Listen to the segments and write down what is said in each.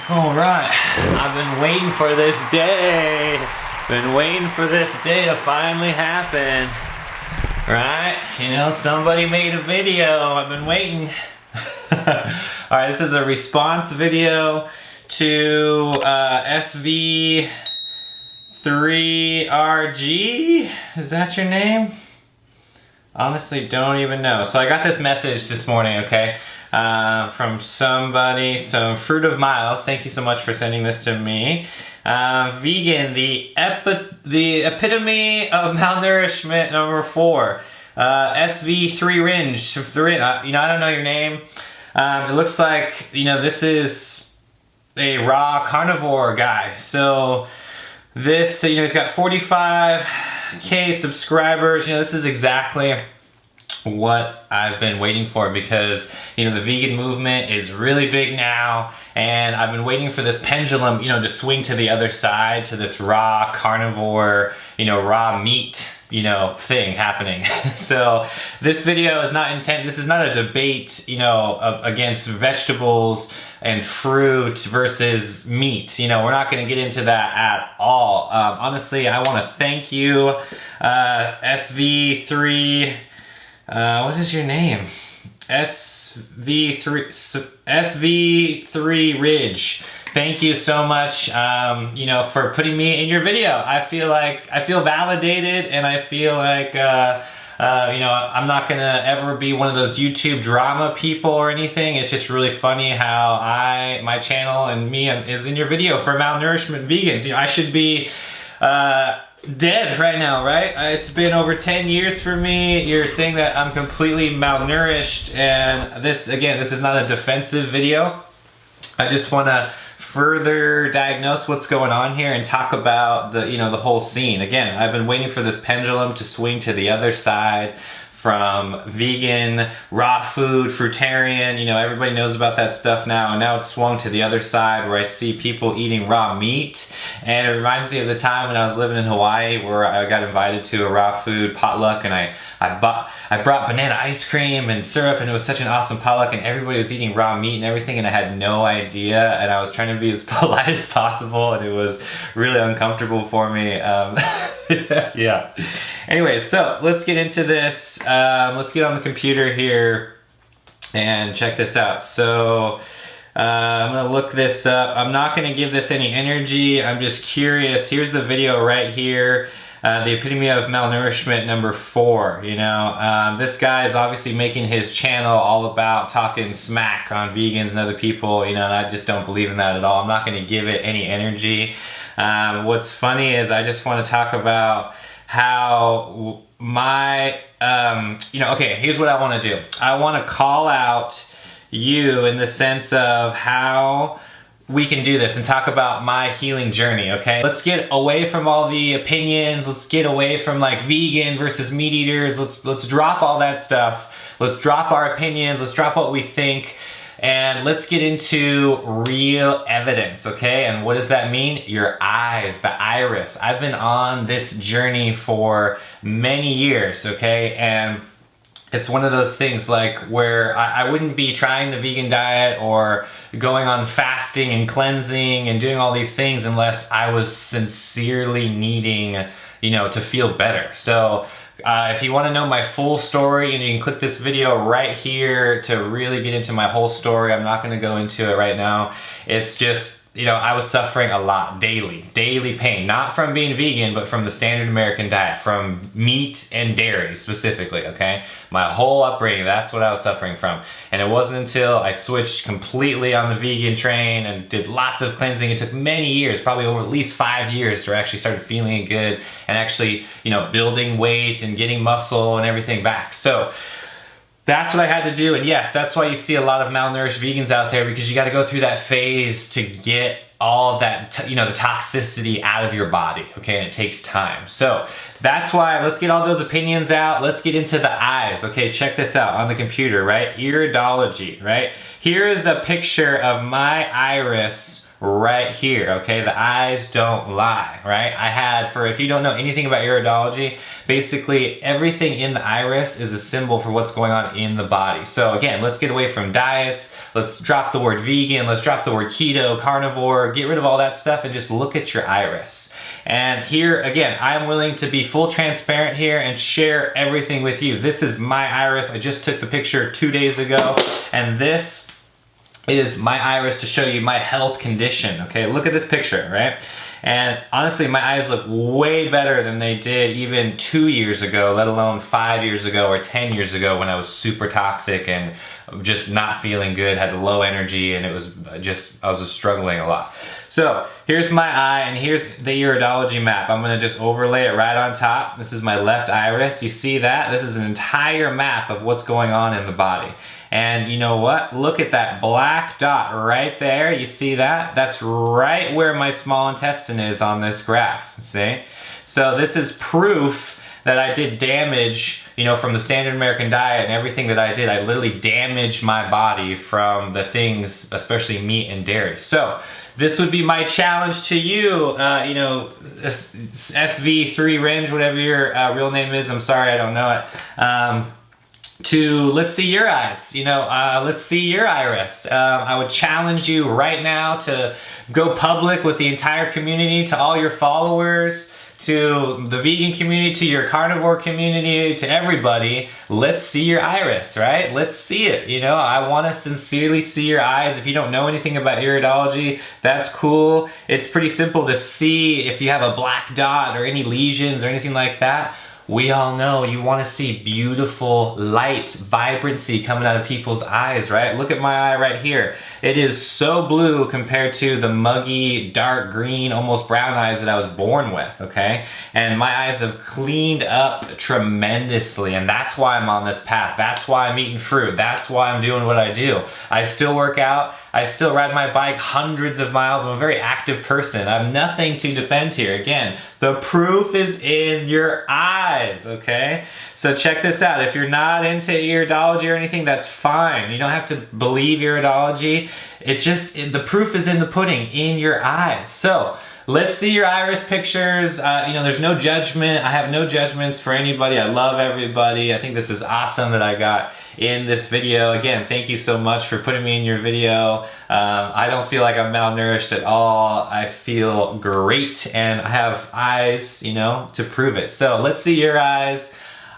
All right, I've been waiting for this day. Been waiting for this day to finally happen. Right? You know, somebody made a video. I've been waiting. All right, this is a response video to Sv3rige. Is that your name? Honestly, don't even know. So I got this message this morning, okay, from somebody, some Fruit of Miles. Thank you so much for sending this to me. Vegan, the epitome of malnourishment, number 4. Sv3rige. You know, I don't know your name. It looks like, you know, this is a raw carnivore guy. So this, you know, he's got 45K subscribers. You know, this is exactly what I've been waiting for, because, you know, the vegan movement is really big now, and I've been waiting for this pendulum, you know, to swing to the other side, to this raw carnivore, you know, raw meat, you know, thing happening. So this video is not this is not a debate, you know, against vegetables and fruit versus meat. You know, we're not going to get into that at all. Honestly, I want to thank you, Sv3, what is your name? Sv3rige. Thank you so much, you know, for putting me in your video. I feel validated, and I feel like, you know, I'm not gonna ever be one of those YouTube drama people or anything. It's just really funny how my channel and me is in your video for malnourishment vegans. You know, I should be, dead right now, right? It's been over 10 years for me. You're saying that I'm completely malnourished, and this, again, this is not a defensive video. I just want to further diagnose what's going on here and talk about the, you know, the whole scene. Again, I've been waiting for this pendulum to swing to the other side, from vegan, raw food, fruitarian, you know, everybody knows about that stuff now, and now it's swung to the other side where I see people eating raw meat. And it reminds me of the time when I was living in Hawaii, where I got invited to a raw food potluck, and I brought banana ice cream and syrup, and it was such an awesome potluck, and everybody was eating raw meat and everything, and I had no idea, and I was trying to be as polite as possible, and it was really uncomfortable for me. Yeah. Anyway, so let's get into this. Let's get on the computer here and check this out. So I'm gonna look this up. I'm not gonna give this any energy. I'm just curious. Here's the video right here. The epitome of malnourishment, number 4. You know, this guy is obviously making his channel all about talking smack on vegans and other people, you know, and I just don't believe in that at all. I'm not gonna give it any energy. What's funny is I just want to talk about how my, you know, okay, here's what I want to do. I want to call out you in the sense of how we can do this and talk about my healing journey, okay? Let's get away from all the opinions. Let's get away from like vegan versus meat eaters. Let's drop all that stuff. Let's drop our opinions. Let's drop what we think. And let's get into real evidence, okay? And what does that mean? Your eyes, the iris. I've been on this journey for many years, okay? And it's one of those things like where I wouldn't be trying the vegan diet or going on fasting and cleansing and doing all these things unless I was sincerely needing, you know, to feel better. So if you want to know my full story, and you can click this video right here to really get into my whole story. I'm not going to go into it right now. It's just, you know, I was suffering a lot, daily pain, not from being vegan, but from the standard American diet, from meat and dairy specifically, okay? My whole upbringing, that's what I was suffering from. And it wasn't until I switched completely on the vegan train and did lots of cleansing. It took many years, probably over at least 5 years, to actually start feeling good and actually, you know, building weight and getting muscle and everything back. So that's what I had to do, and yes, that's why you see a lot of malnourished vegans out there, because you got to go through that phase to get all of that, you know, the toxicity out of your body, okay, and it takes time. So that's why, let's get all those opinions out. Let's get into the eyes, okay? Check this out on the computer, right? Iridology, right? Here is a picture of my iris right here, okay? The eyes don't lie, right? I had, for if you don't know anything about iridology, basically everything in the iris is a symbol for what's going on in the body. So again, let's get away from diets, let's drop the word vegan, let's drop the word keto, carnivore, get rid of all that stuff and just look at your iris. And here, again, I'm willing to be full transparent here and share everything with you. This is my iris. I just took the picture 2 days ago, and this is my iris to show you my health condition, okay? Look at this picture, right? And honestly, my eyes look way better than they did even 2 years ago, let alone 5 years ago or 10 years ago when I was super toxic and just not feeling good, had low energy, and it was just, I was just struggling a lot. So here's my eye, and here's the iridology map. I'm gonna just overlay it right on top. This is my left iris. You see that? This is an entire map of what's going on in the body. And you know what? Look at that black dot right there. You see that? That's right where my small intestine is on this graph, see? So this is proof that I did damage, you know, from the standard American diet and everything that I did. I literally damaged my body from the things, especially meat and dairy. So this would be my challenge to you, you know, Sv3rige, whatever your real name is. I'm sorry, I don't know it. To let's see your eyes, you know, let's see your iris. I would challenge you right now to go public with the entire community, to all your followers, to the vegan community, to your carnivore community, to everybody. Let's see your iris, right? Let's see it. You know, I want to sincerely see your eyes. If you don't know anything about iridology, that's cool. It's pretty simple to see if you have a black dot or any lesions or anything like that. We all know you want to see beautiful light, vibrancy coming out of people's eyes, right? Look at my eye right here. It is so blue compared to the muggy, dark green, almost brown eyes that I was born with, okay? And my eyes have cleaned up tremendously, and that's why I'm on this path. That's why I'm eating fruit. That's why I'm doing what I do. I still work out. I still ride my bike hundreds of miles. I'm a very active person. I have nothing to defend here. Again, the proof is in your eyes, okay? So check this out. If you're not into iridology or anything, that's fine. You don't have to believe iridology. The proof is in the pudding, in your eyes. So let's see your iris pictures. You know, there's no judgment. I have no judgments for anybody. I love everybody. I think this is awesome that I got in this video. Again, thank you so much for putting me in your video. I don't feel like I'm malnourished at all. I feel great, and I have eyes, you know, to prove it. So let's see your eyes.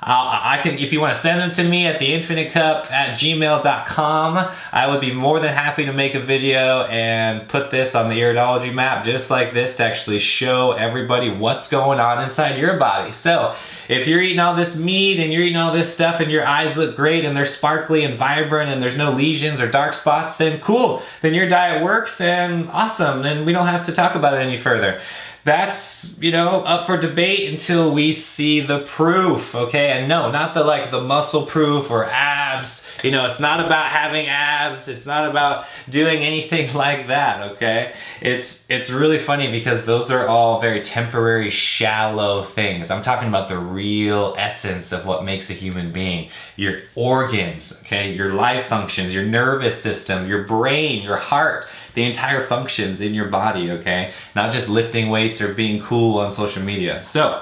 I can, if you want to send them to me at theinfinitecup@gmail.com, I would be more than happy to make a video and put this on the iridology map just like this to actually show everybody what's going on inside your body. So if you're eating all this meat and you're eating all this stuff and your eyes look great and they're sparkly and vibrant and there's no lesions or dark spots, then cool. Then your diet works and awesome. Then we don't have to talk about it any further. That's, you know, up for debate until we see the proof, okay? And no, not the muscle proof or abs. You know, it's not about having abs. It's not about doing anything like that, okay? It's really funny because those are all very temporary, shallow things. I'm talking about the real essence of what makes a human being. Your organs, okay? Your life functions, your nervous system, your brain, your heart, the entire functions in your body, okay? Not just lifting weights or being cool on social media. So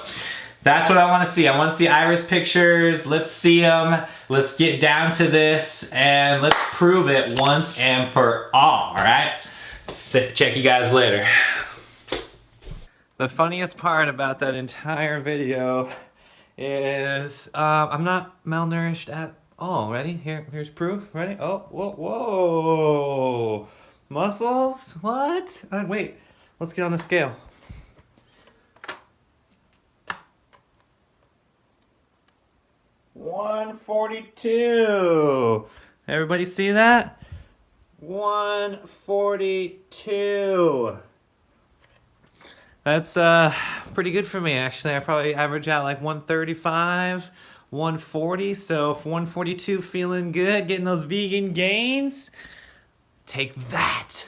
that's what I want to see. I want to see iris pictures. Let's see them. Let's get down to this and let's prove it once and for all right? Check you guys later. The funniest part about that entire video is I'm not malnourished at all. Ready? Here's proof. Ready? Oh, whoa, whoa. Muscles? What? Wait, let's get on the scale. $142. Everybody see that? 142. That's pretty good for me, actually. I probably average out like 135, 140. So if 142 feeling good, getting those vegan gains, take that.